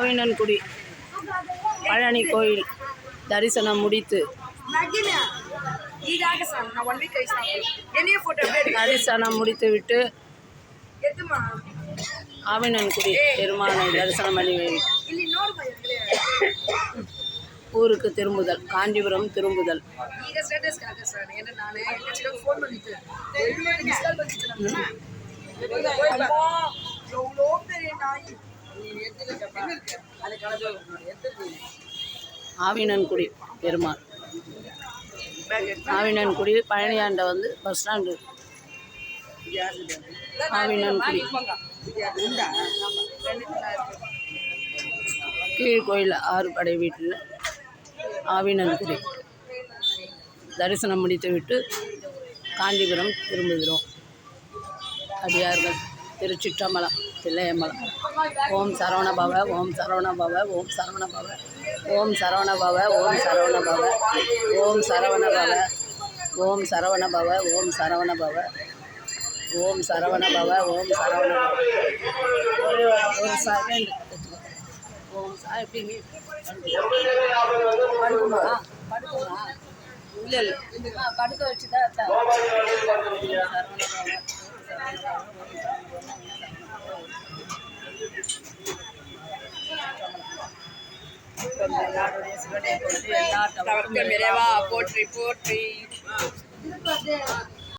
ஆவினன்குடி பழனி கோயில் தரிசனம் முடித்து தரிசனம் முடித்துவிட்டு ஆவினன்குடி பெருமானை தரிசனம் பண்ணி ஊருக்கு திரும்புதல், காஞ்சிபுரம் திரும்புதல். ஆவினன்குடி பெருமாள் ஆவினன்குடி பழனியாண்ட வந்து பஸ் ஸ்டாண்டு. ஆவினன்குடி கீழ்கோயில் ஆறுபடை வீட்டில் ஆவினன்குடி தரிசனம் முடித்துவிட்டு காஞ்சிபுரம் திரும்புகிறோம். அடியார்கள் திருச்சிற்றம்பலம், தில்லையம்பலம். ஓம் சரவணபவ, ஓம் சரவணபவ, ஓம் சரவணபவ, ஓம் சரவணபவ, ஓம் சரவணபவ, ஓம் சரவணபவ, ஓம் சரவணபவ, ஓம் சரவணபவ, ஓம் சரவணபவ, ஓம் சரவணபவ. ஒரு செகண்ட். ஓம் எப்படிங்க படுக்குமா? படுக்குமா? இல்லை இல்லை, படுக்க வச்சு தான் போற்றி போற்றி.